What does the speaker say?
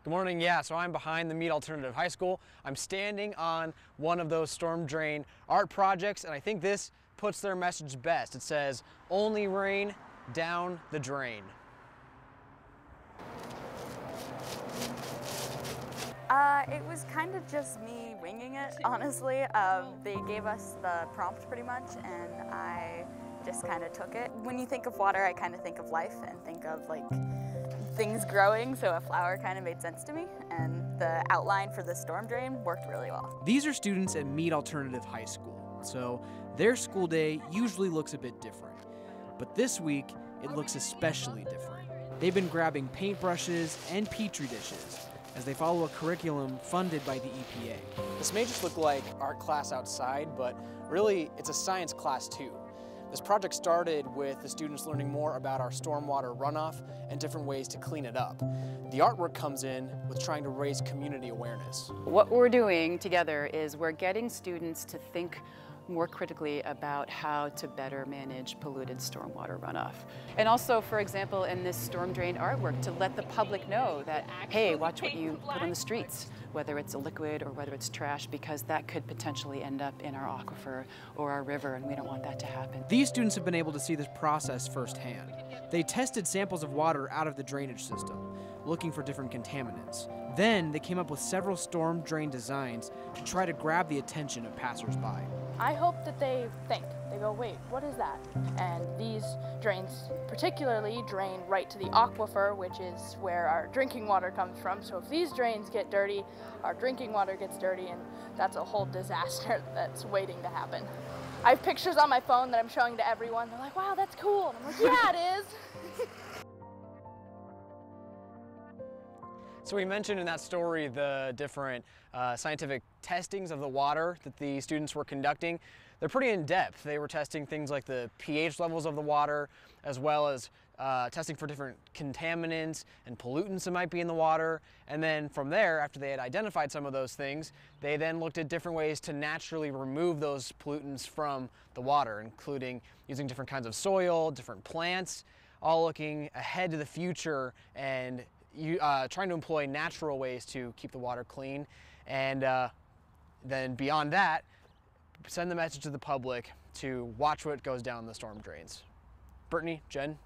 Good morning. Yeah, so I'm behind the Meade Alternative High School. I'm standing on one of those storm drain art projects, and I think this puts their message best. It says, "Only rain down the drain." It was kind of just me winging it, honestly. They gave us the prompt pretty much, and I just kind of took it. When you think of water, I kind of think of life and think of like things growing, so a flower kind of made sense to me, and the outline for the storm drain worked really well. These are students at Meade Alternative High School, so their school day usually looks a bit different. But this week, it looks especially different. They've been grabbing paintbrushes and petri dishes as they follow a curriculum funded by the EPA. This may just look like art class outside, but really it's a science class too. This project started with the students learning more about our stormwater runoff and different ways to clean it up. The artwork comes in with trying to raise community awareness. What we're doing together is we're getting students to think more critically about how to better manage polluted stormwater runoff. And also, for example, in this storm drain artwork, to let the public know that, hey, watch what you put on the streets, whether it's a liquid or whether it's trash, because that could potentially end up in our aquifer or our river, and we don't want that to happen. These students have been able to see this process firsthand. They tested samples of water out of the drainage system, looking for different contaminants. Then they came up with several storm drain designs to try to grab the attention of passersby. I hope that they think. They go, wait, what is that? And these drains particularly drain right to the aquifer, which is where our drinking water comes from. So if these drains get dirty, our drinking water gets dirty, and that's a whole disaster that's waiting to happen. I have pictures on my phone that I'm showing to everyone. They're like, wow, that's cool. And I'm like, yeah, it is. So we mentioned in that story the different scientific testings of the water that the students were conducting. They're pretty in-depth. They were testing things like the pH levels of the water, as well as testing for different contaminants and pollutants that might be in the water. And then from there, after they had identified some of those things, they then looked at different ways to naturally remove those pollutants from the water, including using different kinds of soil, different plants, all looking ahead to the future and trying to employ natural ways to keep the water clean, and then beyond that, send the message to the public to watch what goes down the storm drains. Brittany, Jen?